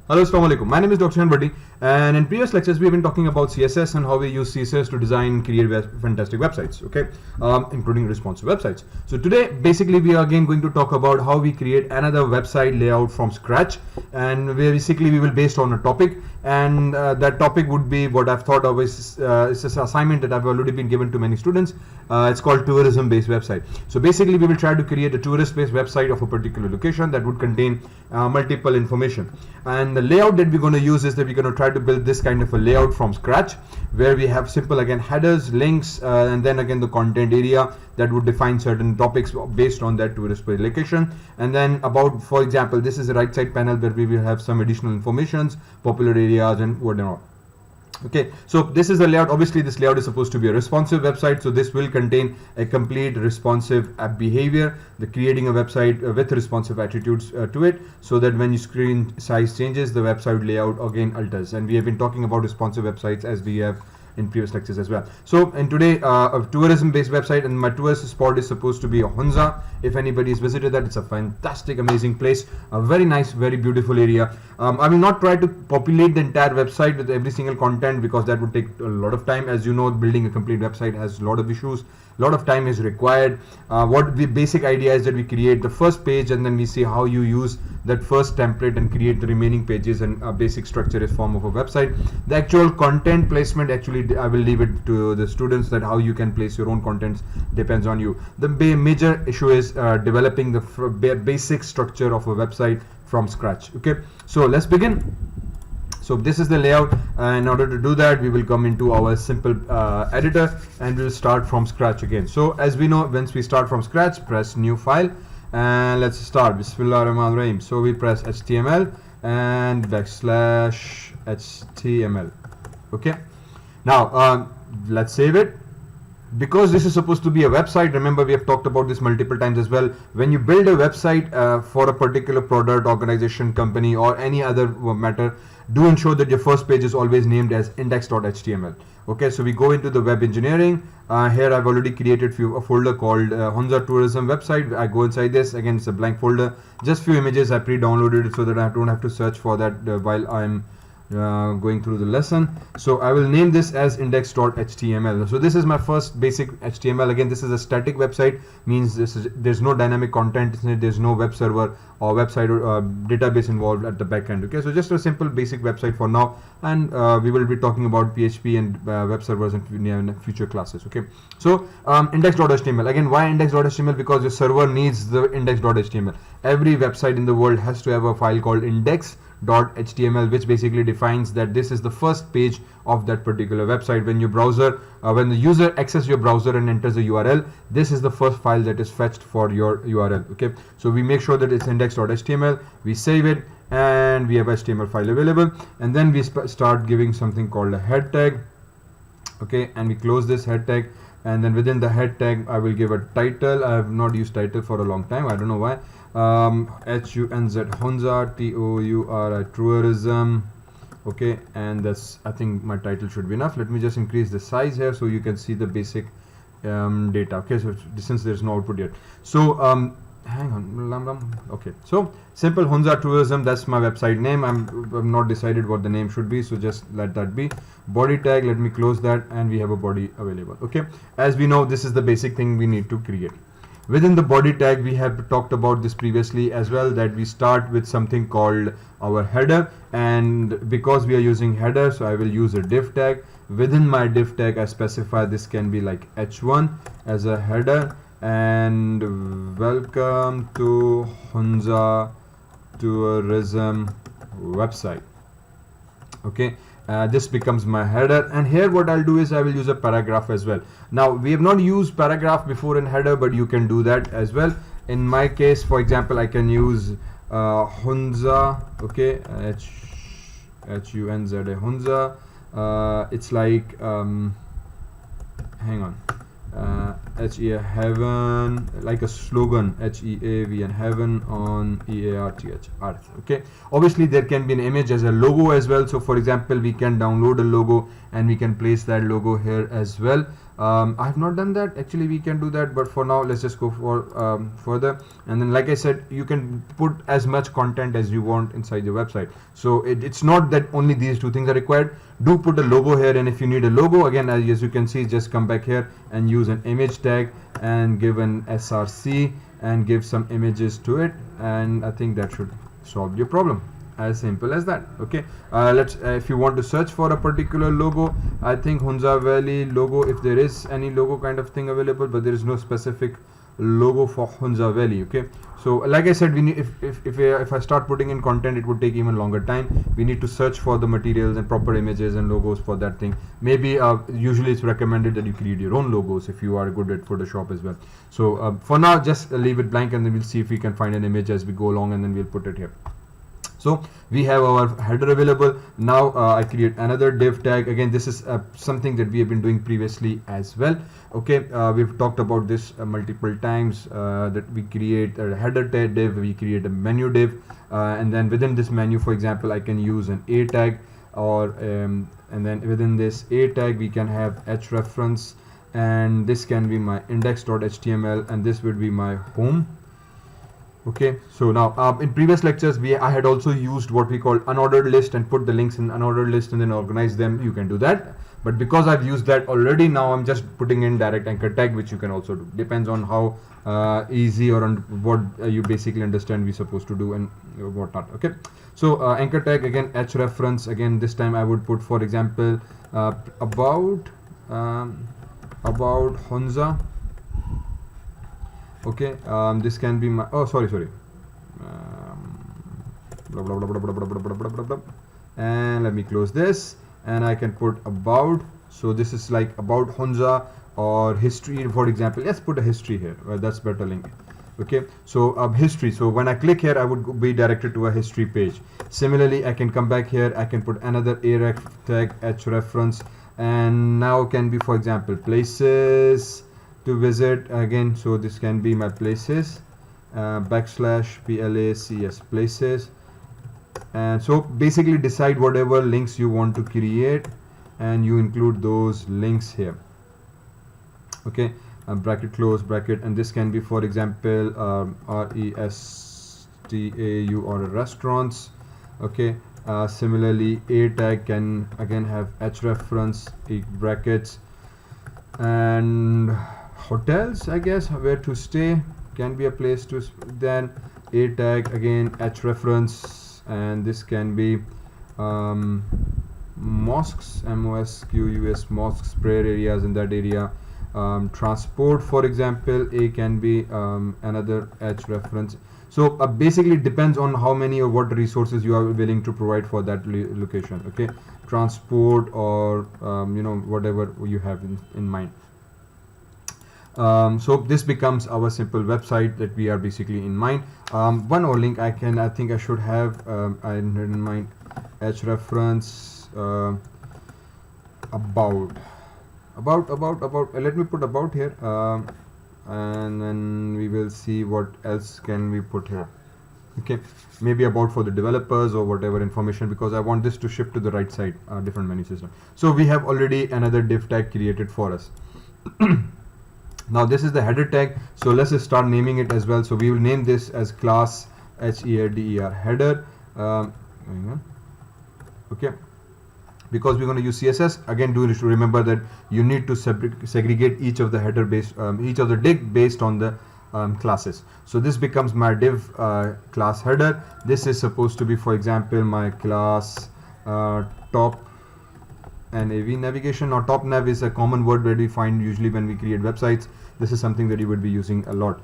Hello, Assalamu alaikum. My name is Dr. Bhatti, and in previous lectures we have been talking about CSS and how we use CSS to design and create fantastic websites, okay, including responsive websites. So today, basically, we are again going to talk about how we create another website layout from scratch, and basically we will based on a topic, and that topic would be what I've thought of is it's an assignment that I've already been given to many students. It's called tourism-based website. So basically, we will try to create a tourist-based website of a particular location that would contain multiple information. And the layout that we're going to use is that we're going to try to build this kind of a layout from scratch, where we have simple again headers, links, and then again the content area that would define certain topics based on that tourist location. And then about, for example, this is the right side panel where we will have some additional informations, popular areas and whatnot. Okay, so this is the layout. Obviously this layout is supposed to be a responsive website, so this will contain a complete responsive app behavior, the creating a website with responsive attitudes to it, so that when your screen size changes, the website layout again alters. And we have been talking about responsive websites as we have in previous lectures as well. So in today a tourism based website, and my tourist spot is supposed to be a Hunza. If anybody has visited that, it's a fantastic, amazing place, a very nice, very beautiful area. I will not try to populate the entire website with every single content because that would take a lot of time. As you know, building a complete website has a lot of issues, a lot of time is required. What the basic idea is that we create the first page and then we see how you use that first template and create the remaining pages, and a basic structure is form of a website. The actual content placement, actually I will leave it to the students, that how you can place your own contents depends on you. The major issue is developing the basic structure of a website from scratch. Okay, so let's begin. So this is the layout. In order to do that, we will come into our simple editor and we'll start from scratch again. So as we know, once we start from scratch, press new file and let's start. Bismillahirrahmanirrahim. So we press HTML and \HTML. Okay, now let's save it. Because this is supposed to be a website, remember we have talked about this multiple times as well. When you build a website for a particular product, organization, company or any other matter, do ensure that your first page is always named as index.html. Okay, so we go into the web engineering. Here I've already created a folder called Hunza Tourism website. I go inside this, again it's a blank folder, just few images. I pre-downloaded it so that I don't have to search for that while I'm going through the lesson. So I will name this as index.html. so this is my first basic HTML. Again, this is a static website, means there's no dynamic content, there's no web server or website or database involved at the back end. Okay, so just a simple basic website for now, and we will be talking about PHP and web servers in future classes. Okay, so index.html. again, why index.html? because your server needs the index.html. every website in the world has to have a file called index.html, which basically defines that this is the first page of that particular website. When your browser, when the user accesses your browser and enters a URL, this is the first file that is fetched for your URL. Okay, so we make sure that it's index.html, we save it, and we have HTML file available, and then we start giving something called a head tag. Okay, and we close this head tag, and then within the head tag I will give a title. I have not used title for a long time, I don't know why. HUNZ, Hunza, TOURI, tourism. Okay, and that's, I think my title should be enough. Let me just increase the size here so you can see the basic data. Okay, so since there's no output yet, so hang on. Okay, so simple Hunza tourism, that's my website name. I've not decided what the name should be, so just let that be. Body tag, let me close that, and we have a body available. Okay, as we know, this is the basic thing we need to create. Within the body tag, we have talked about this previously as well, that we start with something called our header, and because we are using header, so I will use a div tag. Within my div tag, I specify this can be like h1 as a header, and welcome to Hunza Tourism website. Okay, this becomes my header, and here what I'll do is I will use a paragraph as well. Now we have not used paragraph before in header, but you can do that as well. In my case, for example, I can use Hunza. Okay, HUNZA Hunza. It's like hang on, HEA heaven, like a slogan, HEAVN heaven on EARTH earth. Okay, obviously there can be an image as a logo as well. So for example, we can download a logo and we can place that logo here as well. I have not done that. Actually, we can do that, but for now let's just go for further. And then, like I said, you can put as much content as you want inside your website. So it's not that only these two things are required. Do put a logo here, and if you need a logo, again, as you can see, just come back here and use an image tag and give an src and give some images to it, and I think that should solve your problem. As simple as that. Okay, let's if you want to search for a particular logo, I think Hunza Valley logo, if there is any logo kind of thing available, but there is no specific logo for Hunza Valley. Okay, so like I said, we need, if I start putting in content, it would take even longer time. We need to search for the materials and proper images and logos for that thing. Maybe usually it's recommended that you create your own logos if you are good at Photoshop as well. So for now, just leave it blank, and then we'll see if we can find an image as we go along, and then we'll put it here. So we have our header available. Now I create another div tag. Again, this is something that we have been doing previously as well. Okay, we've talked about this multiple times, that we create a header tag div, we create a menu div, and then within this menu, for example, I can use an a tag, or and then within this a tag we can have href, and this can be my index.html, and this would be my home. Okay, so now in previous lectures I had also used what we call unordered list and put the links in unordered list and then organize them. You can do that, but because I've used that already, now I'm just putting in direct anchor tag, which you can also do. Depends on how easy or what you basically understand we're supposed to do and whatnot. Okay, so anchor tag, again href, again this time I would put, for example, about Hunza. Okay, this can be my, oh sorry, blah, blah, blah, blah, blah, blah, blah, blah, blah, blah. And let me close this, and I can put about. So this is like about Hunza or history, for example. Let's put a history here. Well, that's better link. Okay, so history. So when I click here, I would be directed to a history page. Similarly, I can come back here, I can put another aref tag href, and now can be, for example, places to visit. Again, so this can be my places, /placs places, and so basically decide whatever links you want to create and you include those links here. Okay, bracket close bracket, and this can be, for example, restau or restaurants. Okay, similarly a tag can again have href, brackets, and hotels, I guess, where to stay can be a place to, then a tag, again href, and this can be mosques, mosques, mosques, prayer areas in that area. Transport, for example, a can be another href. So basically it depends on how many or what resources you are willing to provide for that location. Okay, transport, or whatever you have in mind. So this becomes our simple website that we are basically in mind. One more link I think I should have in mind, href, about. Let me put about here, and then we will see what else can we put here. Okay, maybe about for the developers or whatever information, because I want this to shift to the right side, different menu system. So we have already another div tag created for us. Now this is the header tag, so let's just start naming it as well. So we will name this as class header. Okay, because we're going to use CSS. Again, do remember that you need to segregate each of the header based, each of the div based on the classes. So this becomes my div class header. This is supposed to be, for example, my class top nav navigation, or top nav is a common word that we find usually when we create websites. This is something that you would be using a lot.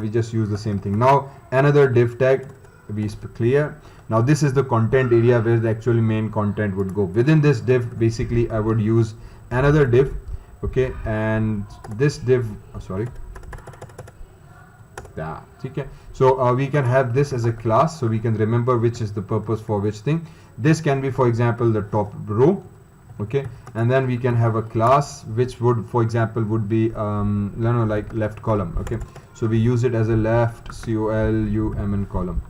We just use the same thing. Now another div tag, be clear. Now this is the content area where the actual main content would go. Within this div, basically I would use another div. Okay, and this div, okay. So we can have this as a class, so we can remember which is the purpose for which thing. This can be, for example, the top row. Okay, and then we can have a class which would, for example, would be like left column. Okay, so we use it as a left column.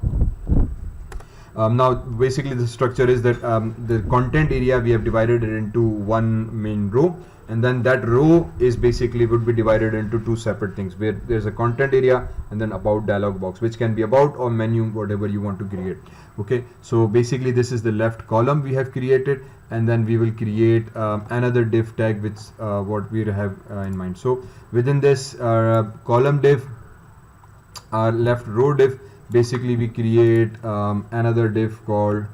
Now basically the structure is that the content area we have divided it into one main row, and then that row is basically would be divided into two separate things, where there's a content area and then about dialog box, which can be about or menu, whatever you want to create. Okay, so basically this is the left column we have created, and then we will create another div tag which what we have in mind. So within this column div, our left row div, basically we create another div called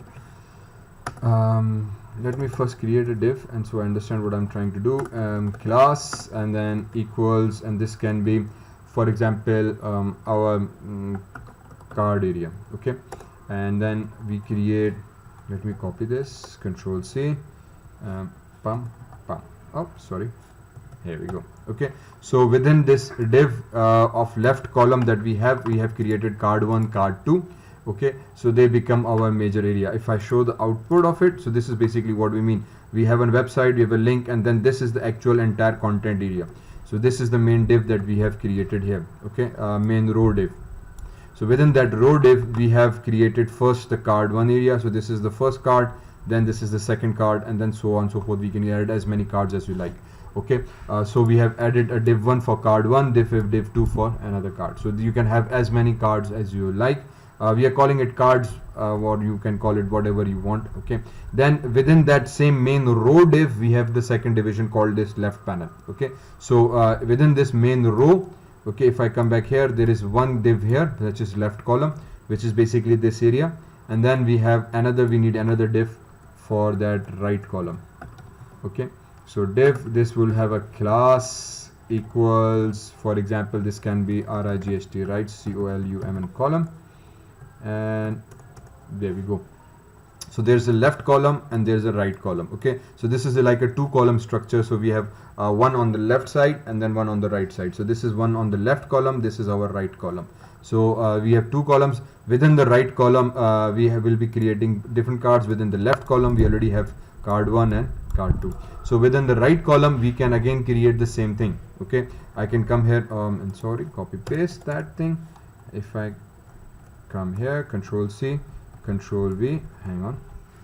let me first create a div, and so I understand what I'm trying to do. Class, and then equals, and this can be, for example, our card area. Okay, and then we create, let me copy this, Control C, oh sorry, here we go. Okay, so within this div of left column that we have created card 1, card 2. Okay, so they become our major area. If I show the output of it, so this is basically what we mean. We have a website, we have a link, and then this is the actual entire content area. So this is the main div that we have created here. Okay, main row div. So within that row div, we have created first the card 1 area. So this is the first card, then this is the second card, and then so on and so forth. We can add as many cards as we like. Okay, so we have added a div 1 for card 1, div 2 for another card. So you can have as many cards as you like. We are calling it cards, or you can call it whatever you want. Okay, then within that same main row div, we have the second division called this left panel. Okay, so within this main row, okay, if I come back here, there is one div here, which is left column, which is basically this area, and then we have another, we need another div for that right column. Okay, so div, this will have a class equals, for example, this can be RIGHT, right, COLUMN column, and there we go. So there's a left column and there's a right column. Okay, so this is like a 2-column structure. So we have one on the left side and then one on the right side. So this is one on the left column, this is our right column. So we have 2 columns. Within the right column, will be creating different cards. Within the left column, we already have card 1 and card 2. So within the right column, we can again create the same thing. Okay, I can come here and sorry, copy paste that thing. If I come here, Control C, Control V, hang on.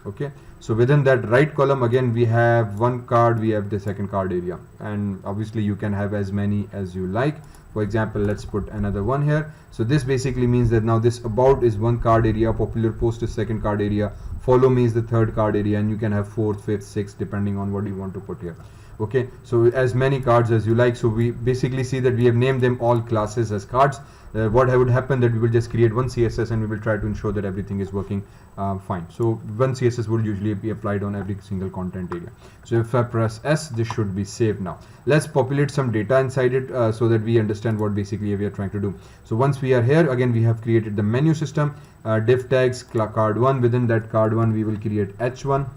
Okay, so within that right column, again we have one card, we have the second card area, and obviously you can have as many as you like. For example, let's put another one here. So this basically means that now this about is one card area, popular post is second card area, follow me is the third card area, and you can have 4th, 5th, 6th depending on what you want to put here. Okay, so as many cards as you like. So we basically see that we have named them all classes as cards. What would happen that we will just create one CSS and we will try to ensure that everything is working fine. So one CSS will usually be applied on every single content area. So if I press S, this should be saved now. Let's populate some data inside it so that we understand what basically we are trying to do. So once we are here, again we have created the menu system, div tags, card 1. Within that card 1, we will create H1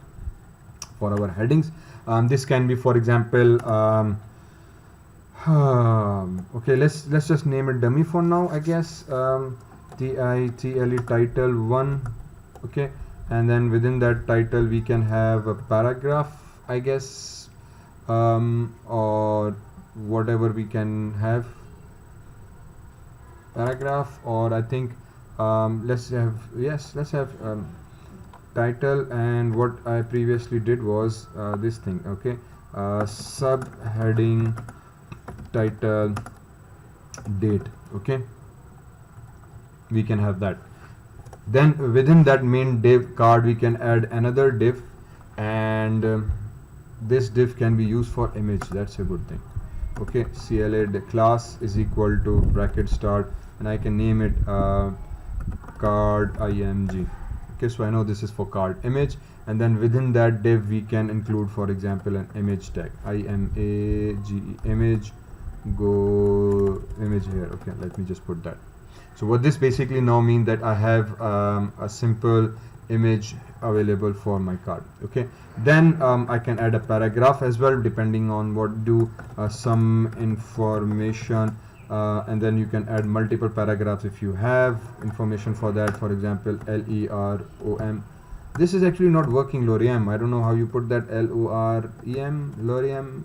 for our headings. This can be, for example, okay, let's just name it dummy for now, I guess. TITLE title 1. Okay, and then within that title we can have a paragraph, I guess, or whatever we can have, paragraph, or I think let's have title, and what I previously did was this thing. Okay, subheading, title, date. Okay, we can have that. Then within that main div card we can add another div, and this div can be used for image. That's a good thing. Okay, CLA class is equal to bracket start, and I can name it card img. Okay, so I know this is for card image, and then within that div we can include, for example, an image tag, image, image, go image here. Okay, let me just put that. So what this basically now means that I have a simple image available for my card. Okay, then I can add a paragraph as well, depending on what do some information, and then you can add multiple paragraphs if you have information for that. For example, LEROM. This is actually not working, Lorem. I don't know how you put that, LOREM, Lorem.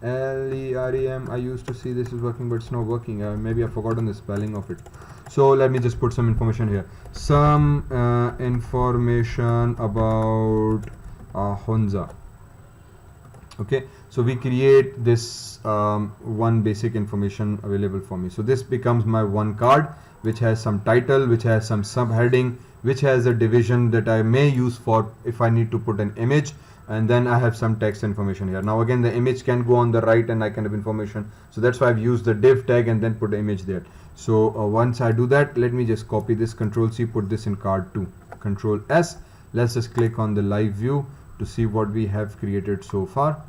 LEREM. I used to see this is working, but it's not working. Maybe I've forgotten the spelling of it. So let me just put some information here. Some information about Hunza. Okay, so we create this one basic information available for me. So this becomes my one card, which has some title, which has some subheading, which has a division that I may use for if I need to put an image, and then I have some text information here. Now again, the image can go on the right and I can have information, so that's why I've used the div tag and then put the image there. So once I do that, let me just copy this, Control C, put this in card 2, Control S. Let's just click on the live view to see what we have created so far,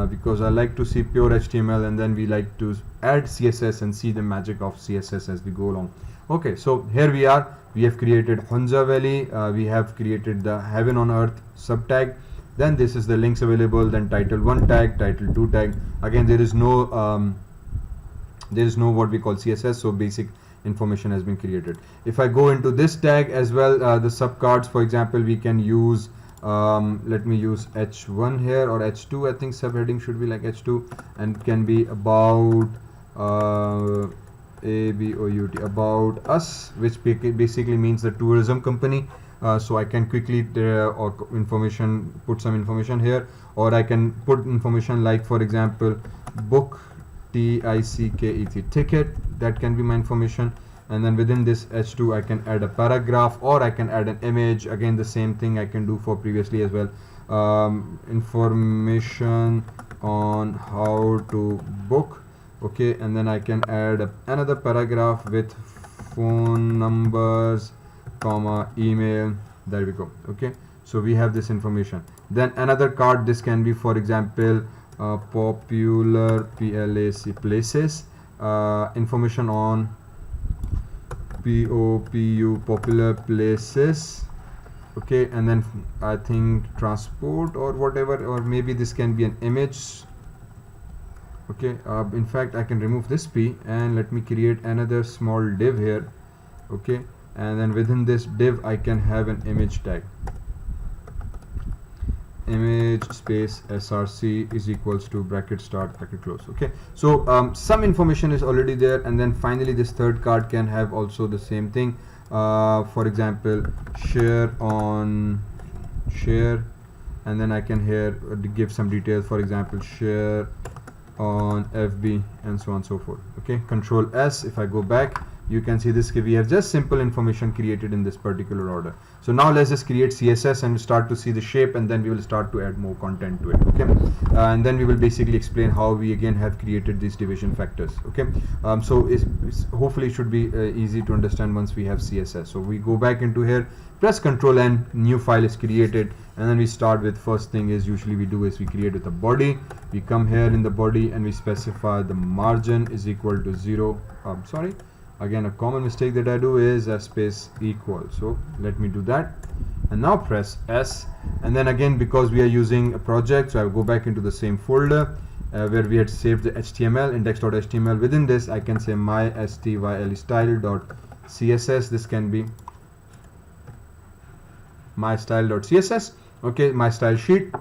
because I like to see pure HTML and then we like to add CSS and see the magic of CSS as we go along. Okay, so here we are. We have created Hunza Valley, we have created the Heaven on Earth subtag, then this is the links available, then title 1 tag, title 2 tag. Again, there is no what we call CSS, so basic information has been created. If I go into this tag as well, the subcards, for example, we can use let me use H1 here, or H2. I think subheading should be like H2 and can be about ABOUT, about us, which basically means the tourism company. So I can quickly or information, put some information here, or I can put information like, for example, book, TICKET, ticket. That can be my information. And then within this H2 I can add a paragraph, or I can add an image. Again, the same thing I can do for previously as well. Information on how to book. Okay, and then I can add another paragraph with phone numbers, comma, email. There we go. Okay, so we have this information. Then another card, this can be, for example, popular places, information on POPU, popular places. Okay, and then I think transport or whatever, or maybe this can be an image. Okay, in fact I can remove this P and let me create another small div here. Okay, and then within this div I can have an image tag, image space src is equals to bracket start bracket close. Okay, so some information is already there. And then finally this third card can have also the same thing, for example, share on share, and then I can here give some details, for example, share on FB, and so on and so forth. Okay, Control S. If I go back, you can see this, we have just simple information created in this particular order. So now let's just create CSS and start to see the shape, and then we will start to add more content to it. Okay, and then we will basically explain how we again have created these division factors. Okay, so it's hopefully should be easy to understand once we have CSS. So we go back into here, press Control N, new file is created, and then we start with, first thing is usually we do is we create with a body. We come here in the body and we specify the margin is equal to 0. Sorry, again a common mistake that I do is a space equal. So let me do that, and now press S, and then again, because we are using a project, so I will go back into the same folder where we had saved the HTML, index.html. within this I can say my style.css. this can be my style.css. okay, my style sheet,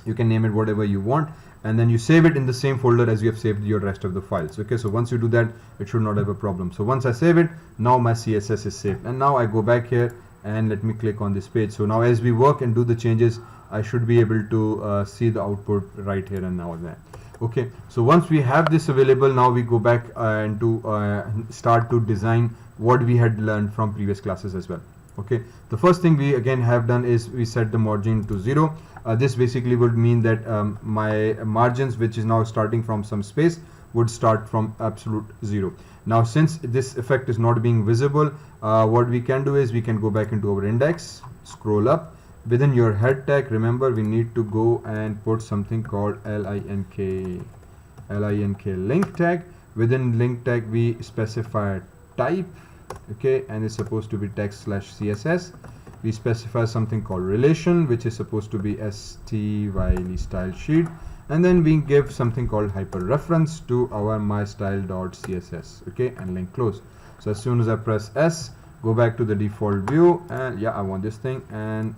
you can name it whatever you want, and then you save it in the same folder as you have saved your rest of the files. Okay, so once you do that, it should not have a problem. So once I save it, now my CSS is saved, and now I go back here and let me click on this page. So now as we work and do the changes, I should be able to see the output right here and now and then. Okay, so once we have this available, now we go back and to start to design what we had learned from previous classes as well. Okay, the first thing we again have done is we set the margin to 0. This basically would mean that my margins, which is now starting from some space, would start from absolute 0. Now since this effect is not being visible, what we can do is we can go back into our index, scroll up, within your head tag, remember we need to go and put something called link link tag. Within link tag we specify type, okay, and it's supposed to be text/css. We specify something called relation, which is supposed to be style style sheet, and then we give something called hyperreference to our mystyle.css. okay, and link close. So as soon as I press S, go back to the default view, and yeah, I want this thing, and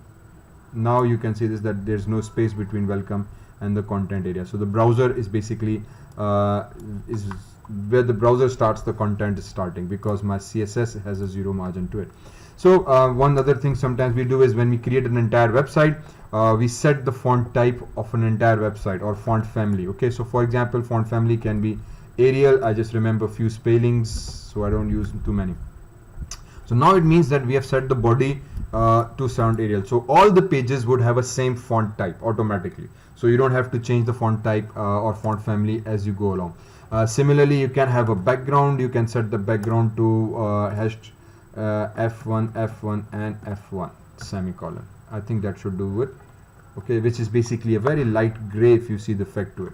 now you can see this, that there's no space between welcome and the content area. So the browser is basically is where the browser starts, the content is starting, because my CSS has a 0 margin to it. So one other thing sometimes we do is when we create an entire website, we set the font type of an entire website or font family. Okay, so for example, font family can be Arial. I just remember a few spellings, so I don't use too many. So now it means that we have set the body to sound Arial. So all the pages would have a same font type automatically. So you don't have to change the font type or font family as you go along. Similarly, you can have a background. You can set the background to F1, F1 and F1 semicolon. I think that should do it. Okay, which is basically a very light gray if you see the effect to it.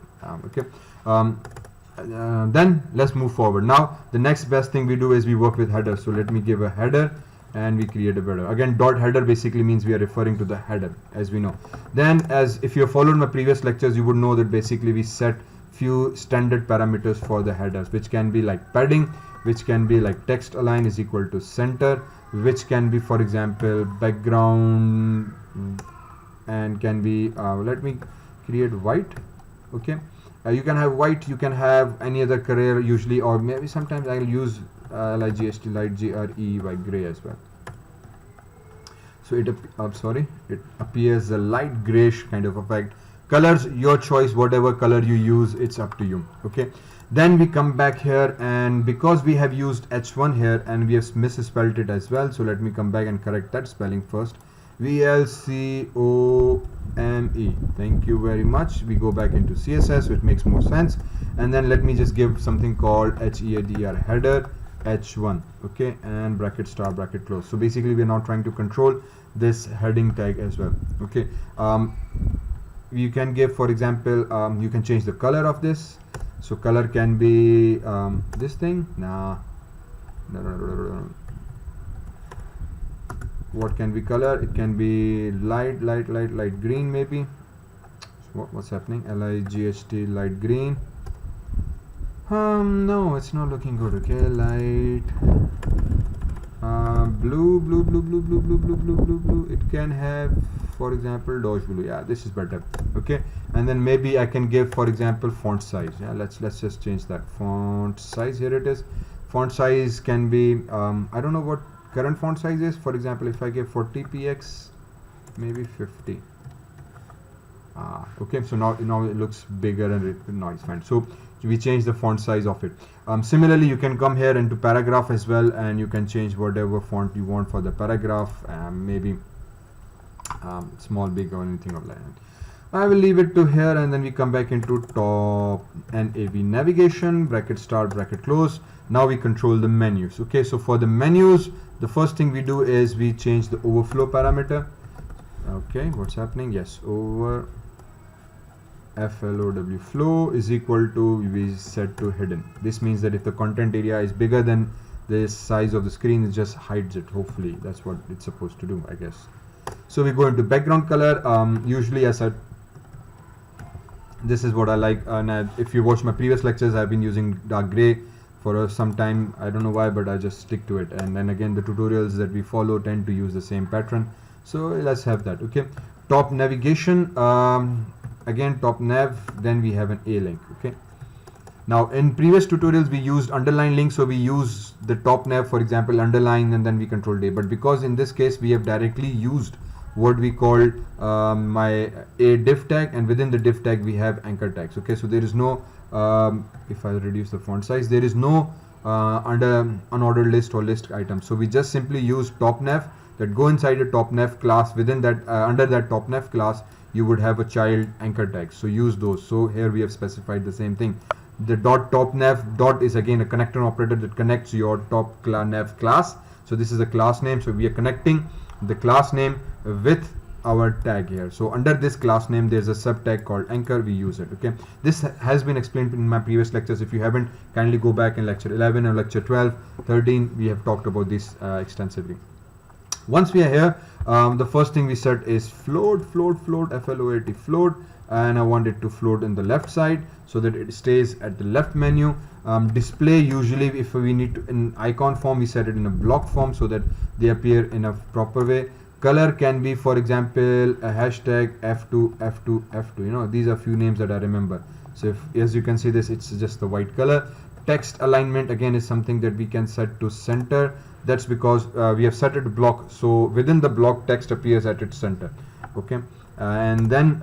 Then let's move forward. Now the next best thing we do is we work with header. So let me give a header and we create a header. Again, dot header basically means we are referring to the header, as we know. Then, as if you have followed my previous lectures, you would know that basically we set few standard parameters for the headers, which can be like padding, which can be like text align is equal to center, which can be, for example, background, and can be let me create white. Okay, you can have white, you can have any other color usually, or maybe sometimes I'll use LIGHT, light GRE gray as well. So it appears a light grayish kind of effect. Colors, your choice, whatever color you use, it's up to you. Okay, then we come back here, and because we have used H1 here and we have misspelled it as well, so let me come back and correct that spelling first. VLCOME. Thank you very much. We go back into CSS, which makes more sense, and then let me just give something called HEADR, header H1. Okay, and bracket star bracket close. So basically we're now trying to control this heading tag as well. Okay, you can give, for example, you can change the color of this. So color can be this thing. No. What can be color? It can be light green maybe. So what's happening? LIGHT light green. No, it's not looking good. Okay, light blue. It can have, for example, Dodge blue. Yeah, this is better. Okay, and then maybe I can give, for example, font size. Yeah, let's just change that font size. Here it is. Font size can be I don't know what current font size is. For example, if I give 40px, maybe 50. Okay, so now it looks bigger and now it's fine. So we change the font size of it. Similarly, you can come here into paragraph as well, and you can change whatever font you want for the paragraph, maybe small, big, or anything of that. I will leave it to here, and then we come back into top NAV navigation, bracket start, bracket close. Now we control the menus. Okay, so for the menus, the first thing we do is we change the overflow parameter. Okay, what's happening? Yes, over FLOW flow is equal to, we set to hidden. This means that if the content area is bigger than the size of the screen, it just hides it. Hopefully that's what it's supposed to do, I guess. So we go into background color. Usually, as I this is what I like, and if you watch my previous lectures, I've been using dark gray for some time. I don't know why, but I just stick to it. And then again, the tutorials that we follow tend to use the same pattern, so let's have that. Okay, top navigation, again top nav, then we have an A link. Okay, now in previous tutorials we used underline link, so we use the top nav, for example, underline, and then we controlled A. But because in this case we have directly used what we called my a div tag, and within the div tag we have anchor tags. Okay, so there is no if I reduce the font size, there is no under unordered list or list item. So we just simply use top nav that go inside a top nav class. Within that under that top nav class you would have a child anchor tag, so use those. So here we have specified the same thing. The top nav dot is again a connector operator that connects your top nav class. So this is a class name, so we are connecting the class name with our tag here. So under this class name there's a sub tag called anchor, we use it. Okay, this has been explained in my previous lectures. If you haven't, kindly go back in lecture 11 or lecture 12, 13, we have talked about this extensively. Once we are here, the first thing we set is float, FLOAT float, and I want it to float in the left side so that it stays at the left menu. Display, usually if we need to in icon form, we set it in a block form so that they appear in a proper way. Color can be, for example, a hashtag F2 F2 F2. You know, these are few names that I remember. So if, as you can see this, it's just the white color. Text alignment again is something that we can set to center. That's because we have set it to block, so within the block text appears at its center. Okay. And then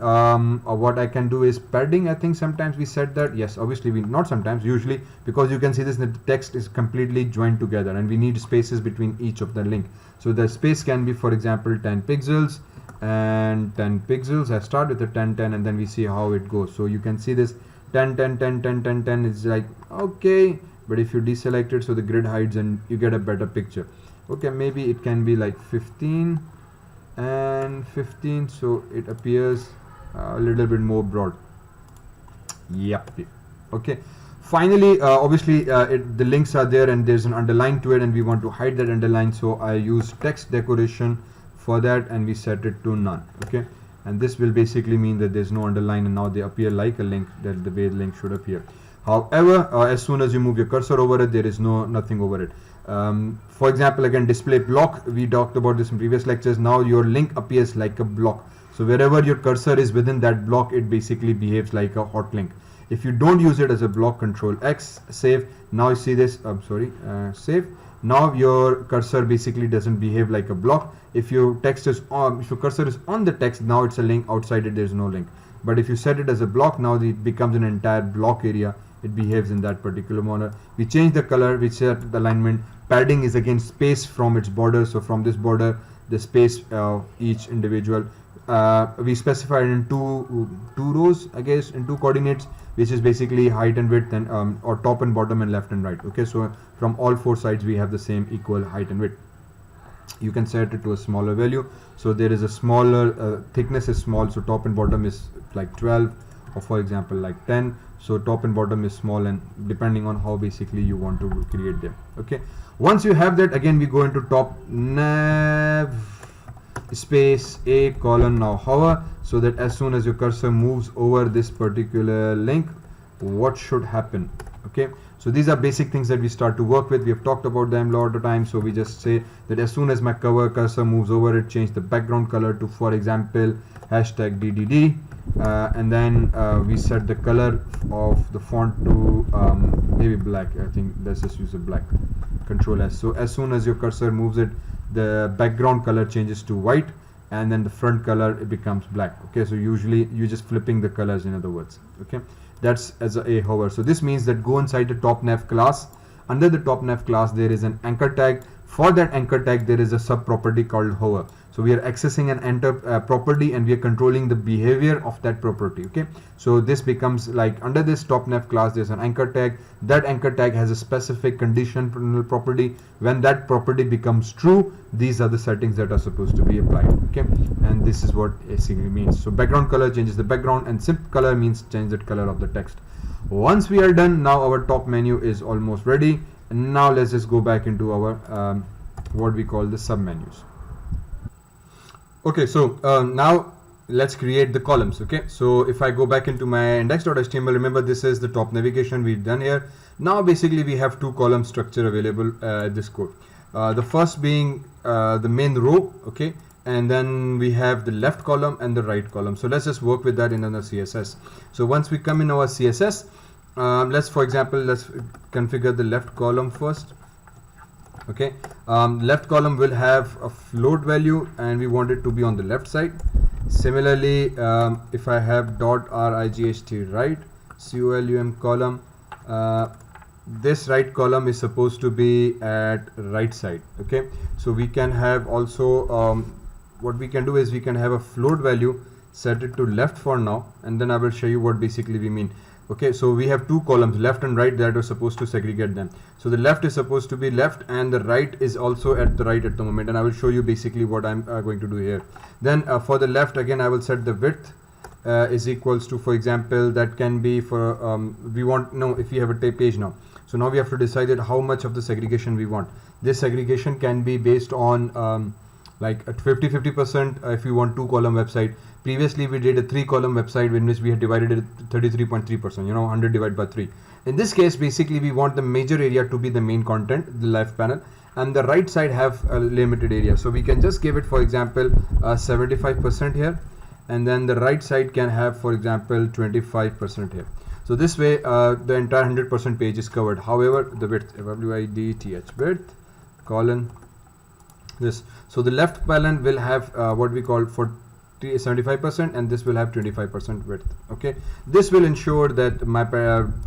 what I can do is padding. I think sometimes we set that. Yes, obviously we not sometimes, usually, because you can see this, the text is completely joined together and we need spaces between each of the link. So the space can be, for example, 10 pixels and 10 pixels. I start with the 10 10 and then we see how it goes. So you can see this 10 10 10 10 10 10 is like okay, but if you deselect it, so the grid hides and you get a better picture. Okay, maybe it can be like 15 and 15, so it appears a little bit more broad. Yep. Okay, finally obviously the links are there and there's an underline to it and we want to hide that underline, so I use text decoration for that and we set it to none. Okay, and this will basically mean that there's no underline and now they appear like a link, that the way the link should appear. However, as soon as you move your cursor over it, there is nothing over it. For example, again, display block, we talked about this in previous lectures. Now your link appears like a block, so wherever your cursor is within that block, it basically behaves like a hot link. If you don't use it as a block, Control X, save. Now you see this, save. Now your cursor basically doesn't behave like a block. If your text is on, if your cursor is on the text, now it's a link. Outside it, there's no link. But if you set it as a block, now it becomes an entire block area. It behaves in that particular manner. We change the color, we set the alignment. Padding is again space from its border, so from this border the space each individual, we specified in two rows, I guess, in two coordinates, which is basically height and width, and or top and bottom and left and right. Okay, so from all four sides we have the same equal height and width. You can set it to a smaller value, so there is a smaller thickness is small, so top and bottom is like 12, or for example like 10. So top and bottom is small, and depending on how basically you want to create them. Okay, once you have that, again we go into top nav space a colon, now hover, so that as soon as your cursor moves over this particular link, what should happen. Okay, so these are basic things that we start to work with. We have talked about them a lot of times. So we just say that as soon as my cursor moves over it, change the background color to, for example, hashtag DDD, and then we set the color of the font to maybe black. I think let's just use a black. Control S. So as soon as your cursor moves it, the background color changes to white, and then the front color, it becomes black. Okay, so usually you're just flipping the colors, in other words. Okay, that's as a hover. So this means that go inside the top nav class. Under the top nav class there is an anchor tag. For that anchor tag there is a sub property called hover. So we are accessing an enter property, and we are controlling the behavior of that property. Okay, so this becomes like, under this top nav class there's an anchor tag. That anchor tag has a specific condition property. When that property becomes true, these are the settings that are supposed to be applied. Okay, and this is what basically means. So background color changes the background, and simp color means change the color of the text. Once we are done, now our top menu is almost ready. And now let's just go back into our what we call the sub menus. Okay, so now let's create the columns. Okay, so if I go back into my index.html, remember this is the top navigation we've done here. Now basically we have two column structure available at this code. The first being the main row. Okay, and then we have the left column and the right column. So let's just work with that in another CSS. So once we come in our CSS, let's configure the left column first. Okay, left column will have a float value, and we want it to be on the left side. Similarly, if I have .right right column, this right column is supposed to be at right side. Okay, so we can have also what we can do is we can have a float value, set it to left for now, and then I will show you what basically we mean. Okay, so we have two columns, left and right, that are supposed to segregate them. So the left is supposed to be left, and the right is also at the right at the moment, and I will show you basically what I'm going to do here. Then for the left, again I will set the width is equals to, for example, that can be for we want know if we have a page now. So now we have to decide that how much of the segregation we want. This segregation can be based on like at 50-50% if you want two column website. Previously we did a 3 column website in which we had divided it 33.3%, you know, 100 divided by 3. In this case basically we want the major area to be the main content, the left panel, and the right side have a limited area. So we can just give it, for example, 75% here, and then the right side can have, for example, 25% here. So this way the entire 100% page is covered. However, the width, width, width, colon, this. So the left panel will have what we call 75%, and this will have 25% width. Okay, this will ensure that my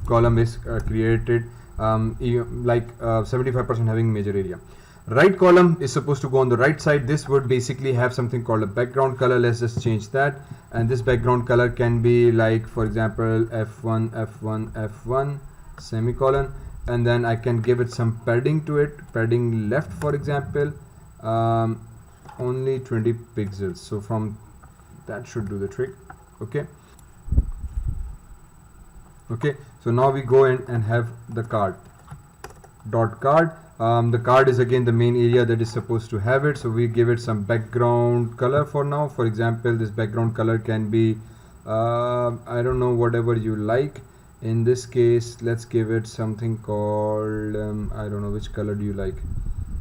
column is created like 75% having major area. Right column is supposed to go on the right side. This would basically have something called a background color. Let's just change that, and this background color can be like, for example, F1 F1 F1 semicolon, and then I can give it some padding to it, padding left, for example, only 20 pixels. So from that should do the trick. Okay, so now we go in and have the card, dot card. The card is again the main area that is supposed to have it, so we give it some background color for now. For example, this background color can be I don't know, whatever you like. In this case, let's give it something called I don't know, which color do you like?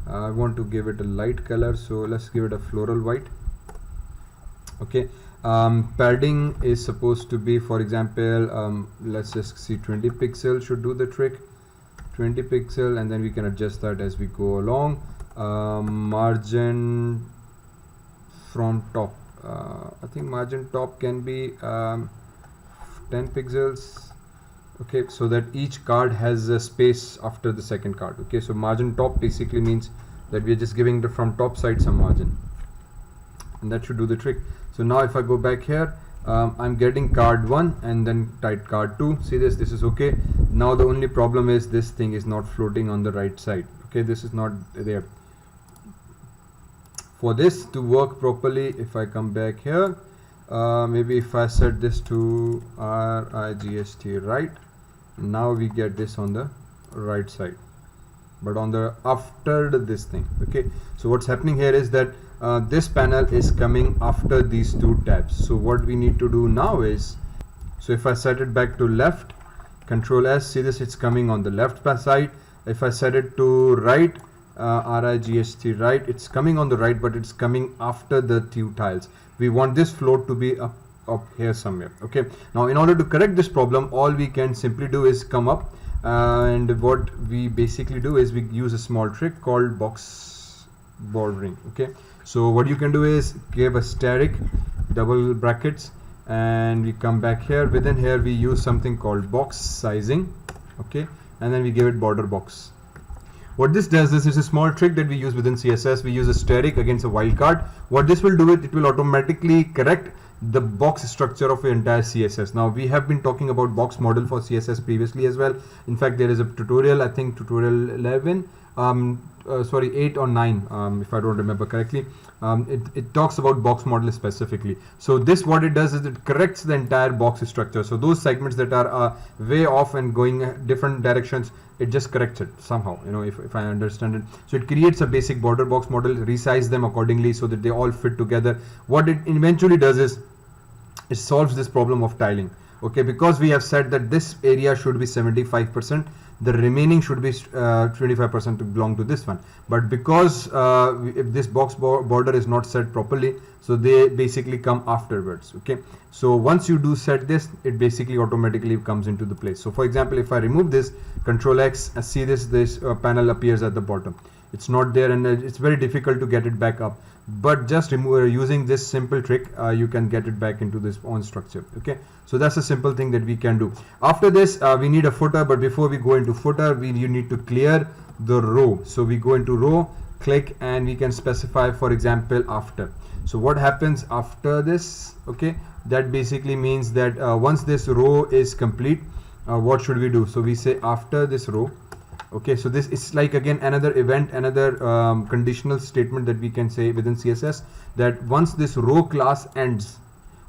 I want to give it a light color, so let's give it a floral white. Okay, padding is supposed to be, for example, let's just see, 20 pixels should do the trick. 20 pixel, and then we can adjust that as we go along. Margin from top, I think margin top can be 10 pixels. Okay, so that each card has a space after the second card. Okay, so margin top basically means that we are just giving the from top side some margin, and that should do the trick. So now if I go back here, I'm getting card 1 and then type card 2. See this is okay. Now the only problem is this thing is not floating on the right side. Okay, this is not there. For this to work properly, if I come back here, maybe if I set this to RIGST right, now we get this on the right side, but on the after this thing. Okay, so what's happening here is that this panel is coming after these two tabs. So what we need to do now is, so if I set it back to left, Control S, see this, it's coming on the left side. If I set it to right, RIGST right, it's coming on the right, but it's coming after the two tiles. We want this float to be up here somewhere. Okay, now in order to correct this problem, all we can simply do is come up, and what we basically do is we use a small trick called box bordering. Okay, so what you can do is give a static double brackets, and we come back here. Within here we use something called box sizing. Okay, and then we give it border box. What this does is, it's a small trick that we use within CSS. We use a static against a wildcard. What this will do is, it will automatically correct the box structure of your entire CSS. Now we have been talking about box model for CSS previously as well. In fact, there is a tutorial, I think tutorial 11, sorry 8 or 9, if I don't remember correctly. It talks about box model specifically. So this, what it does is, it corrects the entire box structure. So those segments that are way off and going different directions, it just corrects it somehow, you know, if I understand it. So it creates a basic border box model, resize them accordingly so that they all fit together. What it eventually does is, it solves this problem of tiling. Okay, because we have said that this area should be 75%, the remaining should be 25% to belong to this one. But because if this box border is not set properly, so they basically come afterwards. Okay, so once you do set this, it basically automatically comes into the place. So for example, if I remove this, Control X, see this panel appears at the bottom. It's not there, and it's very difficult to get it back up. But just using this simple trick, you can get it back into this own structure. Okay, so that's a simple thing that we can do. After this, we need a footer, but before we go into footer, you need to clear the row. So we go into row, click, and we can specify, for example, after. So what happens after this? Okay, that basically means that once this row is complete, what should we do? So we say after this row. Okay, so this is like again another event, another conditional statement that we can say within CSS, that once this row class ends,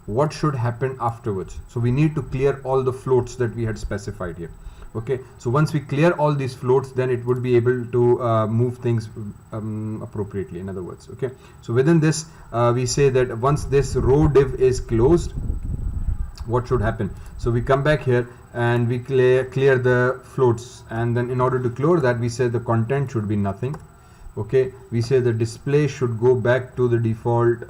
what should happen afterwards? So we need to clear all the floats that we had specified here. Okay, so once we clear all these floats, then it would be able to move things appropriately, in other words. Okay, so within this we say that once this row div is closed, what should happen? So we come back here and we clear the floats, and then in order to close that, we say the content should be nothing. Okay, we say the display should go back to the default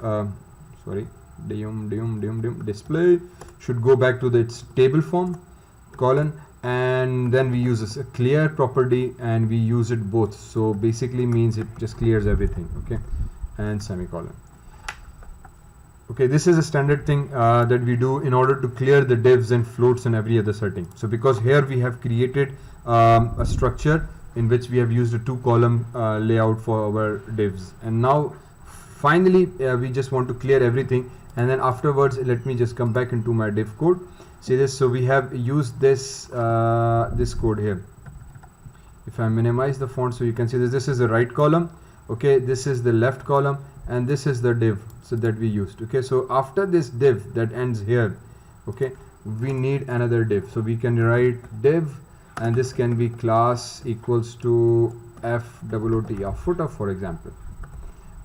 display should go back to its table form, colon, and then we use a clear property and we use it both, so basically means it just clears everything. Okay, and semicolon. Okay, this is a standard thing that we do in order to clear the divs and floats and every other setting. So because here we have created a structure in which we have used a 2-column layout for our divs, and now finally we just want to clear everything, and then afterwards let me just come back into my div code. See this, so we have used this this code here. If I minimize the font, so you can see this is the right column, okay, this is the left column, and this is the div so that we used. Okay, so after this div that ends here, okay, we need another div, so we can write div, and this can be class equals to FOOT, footer, for example.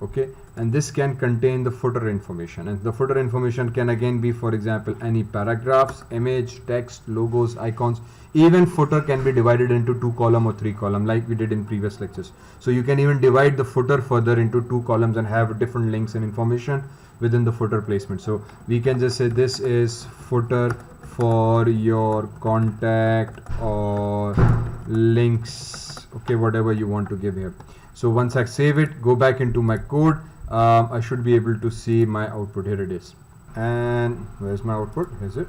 Okay, and this can contain the footer information, and the footer information can again be, for example, any paragraphs, image, text, logos, icons. Even footer can be divided into 2-column or 3-column like we did in previous lectures. So you can even divide the footer further into 2 columns and have different links and information within the footer placement. So we can just say this is footer for your contact or links, okay, whatever you want to give here. So once I save it, go back into my code, I should be able to see my output. Here it is, and where's my output? Here's it.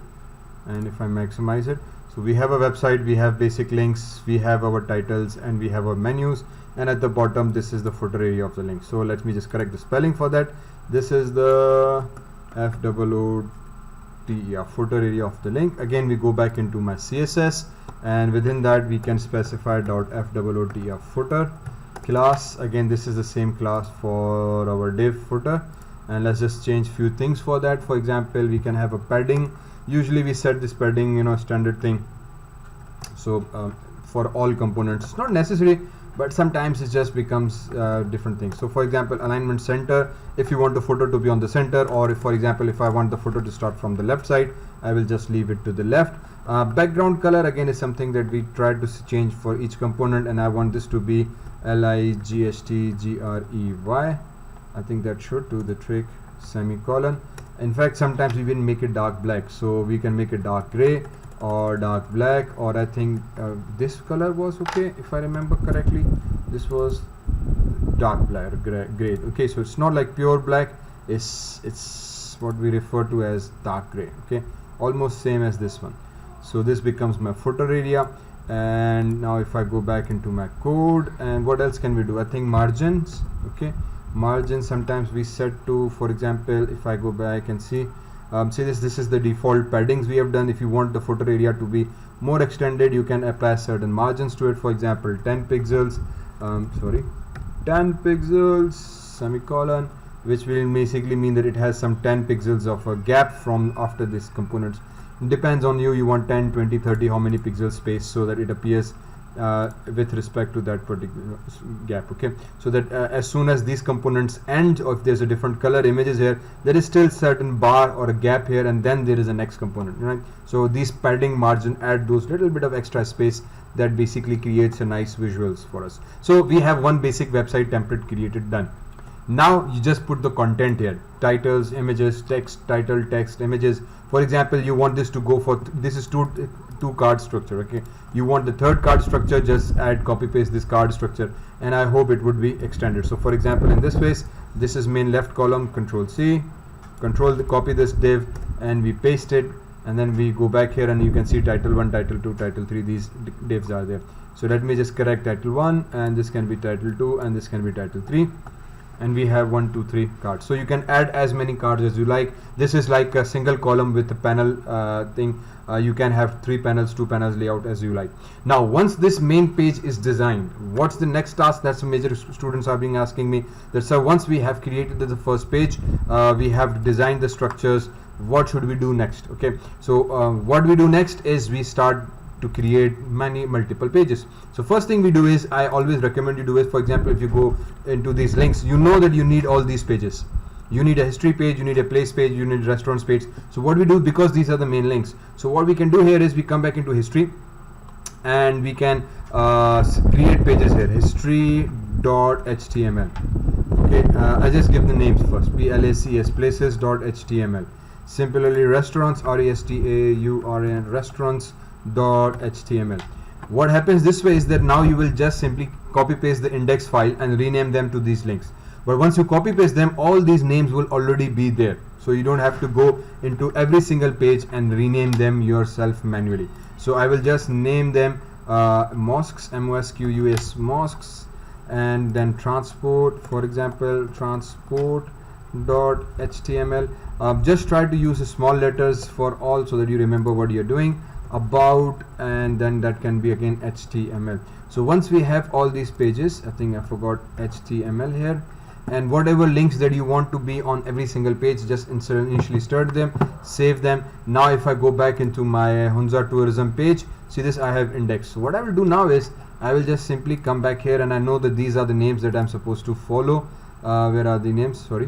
And if I maximize it, so we have a website, we have basic links, we have our titles, and we have our menus, and at the bottom this is the footer area of the link. So let me just correct the spelling for that. This is the FOOT, footer area of the link. Again, we go back into my CSS, and within that we can specify .FOOT footer class. Again, this is the same class for our div footer, and let's just change few things for that. For example, we can have a padding. Usually we set this padding, you know, standard thing, so for all components. It's not necessary, but sometimes it just becomes different things. So for example, alignment center, if you want the footer to be on the center, or if, for example, if I want the footer to start from the left side, I will just leave it to the left. Background color again is something that we try to change for each component, and I want this to be LIGHTGREY. I think that should do the trick, semicolon. In fact, sometimes we even make it dark black, so we can make it dark gray or dark black, or I think this color was okay, if I remember correctly. This was dark black, gray. Okay, so it's not like pure black, it's what we refer to as dark gray. Okay, almost same as this one. So this becomes my footer area. And now if I go back into my code, and what else can we do? I think margins. Okay, margins sometimes we set to, for example, if I go back and see, say this is the default paddings we have done. If you want the footer area to be more extended, you can apply certain margins to it. For example, 10 pixels, 10 pixels, semicolon, which will basically mean that it has some 10 pixels of a gap from after this components. Depends on you, you want 10, 20, 30, how many pixels space, so that it appears with respect to that particular gap. Okay, so that as soon as these components end, or if there's a different color images here, there is still certain bar or a gap here, and then there is a next component, right? So these padding margin add those little bit of extra space that basically creates a nice visuals for us. So we have one basic website template created, done. Now you just put the content here, titles, images, text, title, text, images. For example, you want this to go for, this is two card structure. Okay, you want the third card structure, just add, copy paste this card structure, and I hope it would be extended. So for example, in this case, this is main left column, Control C, copy this div, and we paste it, and then we go back here, and you can see title 1, title 2, title 3, these divs are there. So let me just correct title 1, and this can be title 2, and this can be title 3. And we have 1, 2, 3 cards. So you can add as many cards as you like. This is like a single column with a panel thing. You can have 3 panels, 2 panels layout as you like. Now, once this main page is designed, what's the next task? That's a major students are being asking me. That so once we have created the first page, we have designed the structures. What should we do next? Okay, so what we do next is we start to create multiple pages. So first thing we do is, I always recommend you do is, for example, if you go into these links, you know that you need all these pages. You need a history page, you need a place page, you need restaurants page. So what we do, because these are the main links, so what we can do here is we come back into history, and we can create pages here, history dot html. Okay, I just give the names first. placs places dot html. Similarly, restaurants, restaurant restaurants dot html. What happens this way is that now you will just simply copy paste the index file and rename them to these links. But once you copy paste them, all these names will already be there, so you don't have to go into every single page and rename them yourself manually. So I will just name them mosques, mosqus mosques, and then transport, for example, transport dot html. Just try to use small letters for all so that you remember what you're doing. About, and then that can be again html. So once we have all these pages, I think I forgot html here, and whatever links that you want to be on every single page, just initially start them, save them. Now if I go back into my Hunza tourism page, see this, I have index. So what I will do now is I will just simply come back here, and I know that these are the names that I'm supposed to follow. Where are the names? Sorry,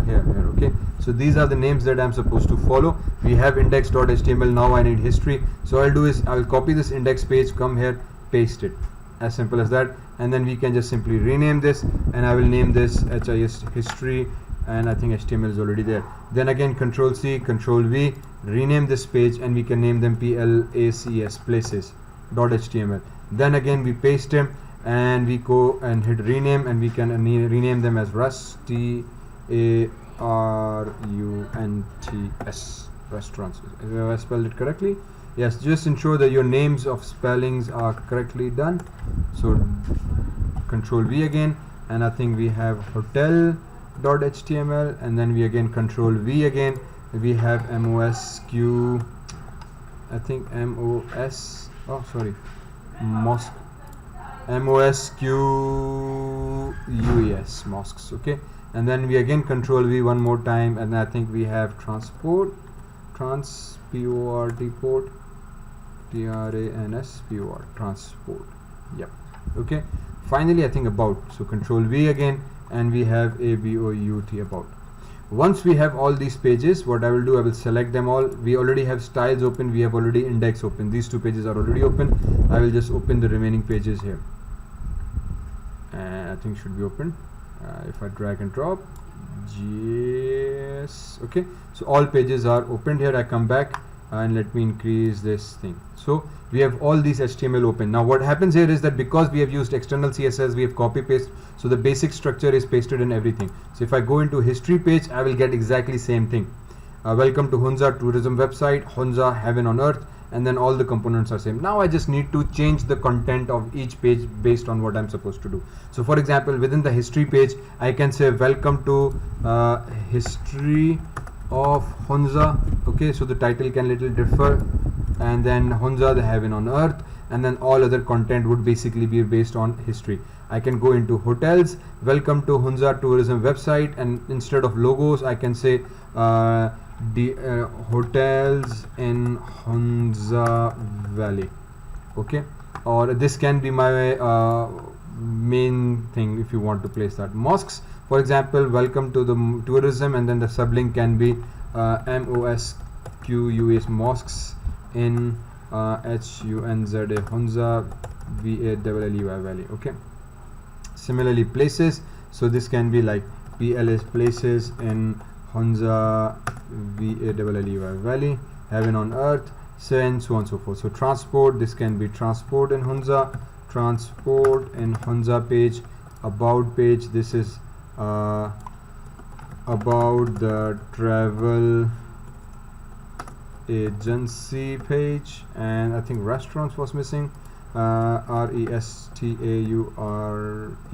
here, okay. So these are the names that I'm supposed to follow. We have index.html. Now I need history. So I'll do is I'll copy this index page, come here, paste it. As simple as that. And then we can just simply rename this, and I will name this HIS history, and I think HTML is already there. Then again Control C, Control V, rename this page, and we can name them placs places dot html. Then again we paste them, and we go and hit rename, and we can rename them as rusty arunts restaurants. Have I spelled it correctly? Yes, just ensure that your names of spellings are correctly done. So Control V again, and I think we have hotel.html, and then we again Control V again, we have mosque, I think mosque, mosque, mosques, mosques, okay. And then we again Control V one more time, and I think we have transport, transport, transport, yep, okay. Finally I think about, so Control V again, and we have about, about. Once we have all these pages, what I will do, I will select them all. We already have styles open, we have already index open, these two pages are already open. I will just open the remaining pages here, and I think should be open. If I drag and drop, yes, okay. So all pages are opened here. I come back, and let me increase this thing. So we have all these HTML open. Now what happens here is that because we have used external CSS, we have copy paste, so the basic structure is pasted in everything. So if I go into history page, I will get exactly same thing. Welcome to Hunza tourism website, Hunza heaven on earth, and then all the components are same. Now I just need to change the content of each page based on what I'm supposed to do. So for example, within the history page, I can say welcome to history of Hunza, okay. So the title can little differ, and then Hunza the heaven on earth, and then all other content would basically be based on history. I can go into hotels, welcome to Hunza tourism website, and instead of logos I can say hotels in Hunza Valley, okay. Or this can be my main thing if you want to place that. Mosques, for example, welcome to the tourism, and then the sublink can be mosqus mosques in Hunza Hunza Valley, okay. Similarly places, so this can be like PLS places in Hunza Valley, heaven on earth, so and so on and so forth. So transport, this can be transport in Hunza page. About page, this is about the travel agency page, and I think restaurants was missing.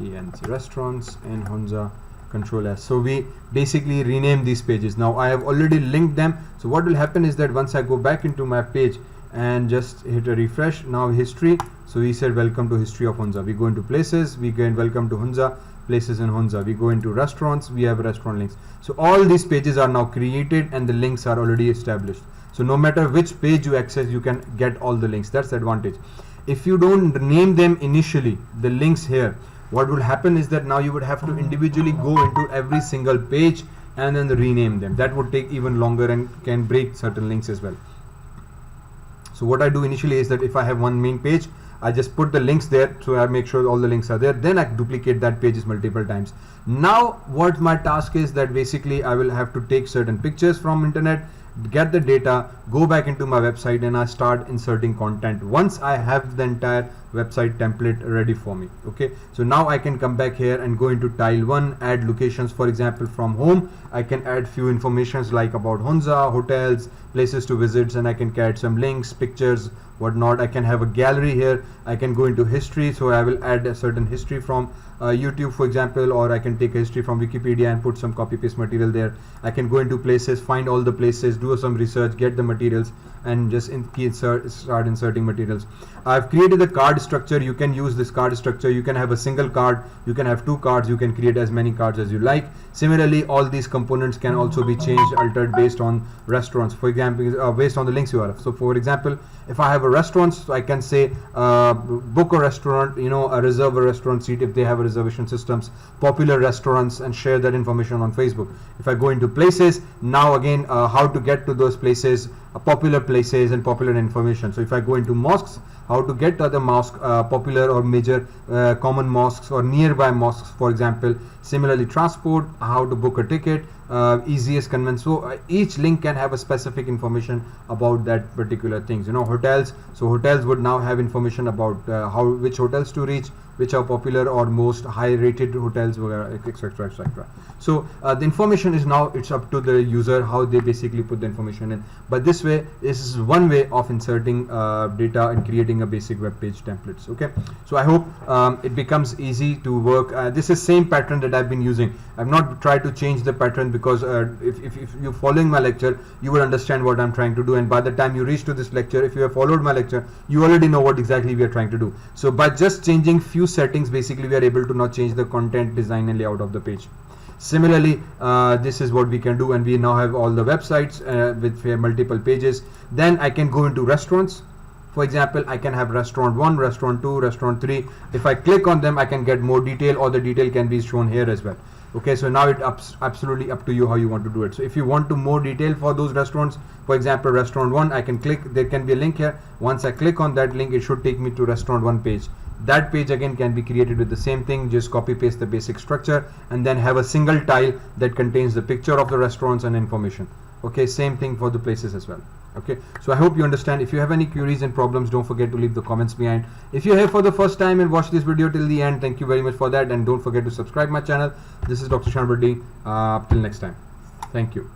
restaurants, restaurants in Hunza, Control S. So we basically rename these pages. Now I have already linked them, so what will happen is that once I go back into my page and just hit a refresh, now history, so we said welcome to history of Hunza. We go into places, we go in welcome to Hunza, places in Hunza. We go into restaurants, we have restaurant links. So all these pages are now created, and the links are already established. So no matter which page you access, you can get all the links. That's the advantage. If you don't name them initially, the links here, what will happen is that now you would have to individually go into every single page and then rename them. That would take even longer and can break certain links as well. So what I do initially is that if I have one main page, I just put the links there, so I make sure all the links are there. Then I duplicate that pages multiple times. Now what my task is that basically I will have to take certain pictures from internet, get the data, go back into my website, and I start inserting content once I have the entire website template ready for me. Okay, so now I can come back here and go into tile 1, add locations. For example, from home I can add few informations like about Hunza, hotels, places to visit, and I can add some links, pictures, whatnot. I can have a gallery here. I can go into history, so I will add a certain history from YouTube, for example, or I can take a history from Wikipedia and put some copy paste material there. I can go into places, find all the places, do some research, get the materials, and just start inserting materials. I've created a card structure. You can use this card structure. You can have a single card, you can have 2 cards, you can create as many cards as you like. Similarly, all these components can also be changed, altered based on restaurants, for example, based on the links you have. So for example, if I have a restaurant, so I can say book a restaurant, reserve a restaurant seat if they have a reservation systems, popular restaurants, and share that information on Facebook. If I go into places, now again how to get to those places, popular places and popular information. So if I go into mosques, how to get to the mosque, popular or major common mosques or nearby mosques, for example. Similarly, transport, how to book a ticket, easiest convenience. So each link can have a specific information about that particular things. Hotels, so hotels would now have information about which hotels to reach, which are popular or most high rated hotels, etc, etc. So the information is now, it's up to the user how they basically put the information in. But this is one way of inserting data and creating a basic web page templates. Okay, so I hope it becomes easy to work. This is same pattern that I've been using. I've not tried to change the pattern because if you're following my lecture, you will understand what I'm trying to do, and by the time you reach to this lecture, if you have followed my lecture, you already know what exactly we are trying to do. So by just changing few settings, basically we are able to now change the content, design, and layout of the page. Similarly, this is what we can do, and we now have all the websites with multiple pages. Then I can go into restaurants. For example, I can have restaurant 1, restaurant 2, restaurant 3. If I click on them, I can get more detail, or the detail can be shown here as well. Okay, so now it's absolutely up to you how you want to do it. So if you want to more detail for those restaurants, for example, restaurant 1, I can click, there can be a link here. Once I click on that link, it should take me to restaurant 1 page. That page again can be created with the same thing, just copy paste the basic structure and then have a single tile that contains the picture of the restaurants and information. Okay, same thing for the places as well. Okay, so I hope you understand. If you have any queries and problems, don't forget to leave the comments behind. If you're here for the first time and watch this video till the end, thank you very much for that, and don't forget to subscribe my channel. This is Dr. Shanbardhi. Till next time, thank you.